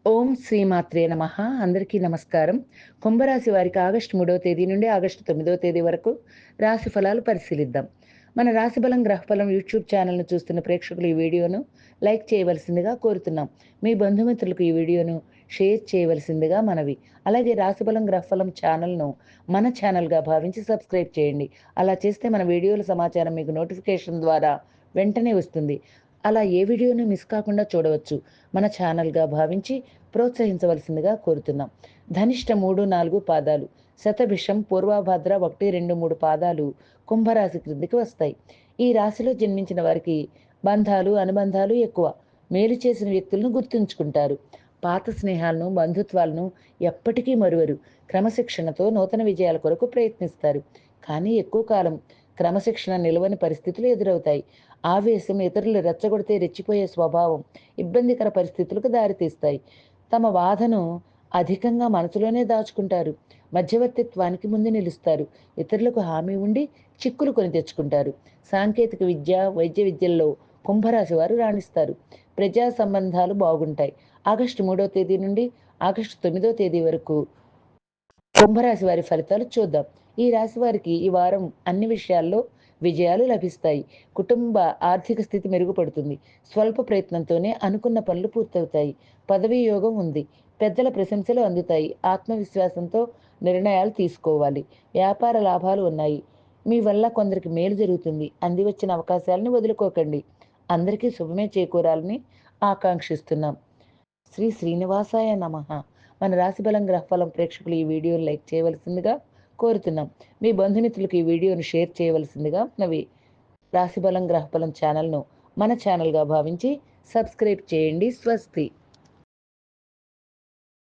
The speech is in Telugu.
ఓం శ్రీమాత్రే నమః. అందరికీ నమస్కారం. కుంభరాశి వారికి ఆగస్టు 3వ తేదీ నుండి ఆగస్టు 9వ తేదీ వరకు రాశి ఫలాలు పరిశీలిద్దాం. మన రాశిబలం గ్రహఫలం యూట్యూబ్ ఛానల్‌ను చూస్తున్న ప్రేక్షకులు ఈ వీడియోను లైక్ చేయవలసిందిగా కోరుతున్నాం. మీ బంధుమిత్రులకు ఈ వీడియోను షేర్ చేయవలసిందిగా మనవి. అలాగే రాశిబలం గ్రహఫలం ఛానల్‌ను మన ఛానల్‌గా భావించి సబ్స్క్రైబ్ చేయండి. అలా చేస్తే మన వీడియోల సమాచారం మీకు నోటిఫికేషన్ ద్వారా వెంటనే వస్తుంది. అలా ఏ వీడియోని మిస్ కాకుండా చూడవచ్చు. మన ఛానల్‌గా భావించి ప్రోత్సహించవలసిందిగా కోరుతున్నాం. ధనిష్ట 3, 4 పాదాలు, శతభిషం, పూర్వభద్ర 1, 2, 3 పాదాలు కుంభరాశి క్రిందికి వస్తాయి. ఈ రాశిలో జన్మించిన వారికి బంధాలు, అనుబంధాలు ఎక్కువ. మేలు చేసిన వ్యక్తులను గుర్తుంచుకుంటారు. పాత స్నేహాలను, బంధుత్వాలను ఎప్పటికీ మరువరు. క్రమశిక్షణతో నూతన విజయాల కొరకు ప్రయత్నిస్తారు. కానీ ఎక్కువ కాలం క్రమశిక్షణ నిలవని పరిస్థితులు ఎదురవుతాయి. ఆవేశం, ఇతరులు రెచ్చగొడితే రెచ్చిపోయే స్వభావం ఇబ్బందికర పరిస్థితులకు దారితీస్తాయి. తమ బాధను అధికంగా మనసులోనే దాచుకుంటారు. మధ్యవర్తిత్వానికి ముందు నిలుస్తారు. ఇతరులకు హామీ ఉండి చిక్కులు కొని తెచ్చుకుంటారు. సాంకేతిక విద్య, వైద్య విద్యల్లో కుంభరాశి వారు రాణిస్తారు. ప్రజా సంబంధాలు బాగుంటాయి. ఆగస్టు 3వ తేదీ నుండి ఆగస్టు 9వ తేదీ వరకు కుంభరాశి వారి ఫలితాలు చూద్దాం. ఈ రాశి వారికి ఈ వారం అన్ని విషయాల్లో విజయాలు లభిస్తాయి. కుటుంబ ఆర్థిక స్థితి మెరుగుపడుతుంది. స్వల్ప ప్రయత్నంతోనే అనుకున్న పనులు పూర్తవుతాయి. పదవీ యోగం ఉంది. పెద్దల ప్రశంసలు అందుతాయి. ఆత్మవిశ్వాసంతో నిర్ణయాలు తీసుకోవాలి. వ్యాపార లాభాలు ఉన్నాయి. మీ వల్ల కొందరికి మేలు జరుగుతుంది. అంది వచ్చిన అవకాశాలను వదులుకోకండి. అందరికీ శుభమే చేకూరాలని ఆకాంక్షిస్తున్నాం. శ్రీ శ్రీనివాసాయ నమః. మన రాశిబలం గ్రహఫలం ప్రేక్షకులు ఈ వీడియోను లైక్ చేయవలసిందిగా కోరుతున్నాం. మీ బంధుమిత్రులకు ఈ వీడియోను షేర్ చేయవలసిందిగా మనవి. రాశిబలం గ్రహఫలం ఛానల్‌ను మన ఛానల్‌గా భావించి సబ్స్క్రైబ్ చేయండి. స్వస్తి.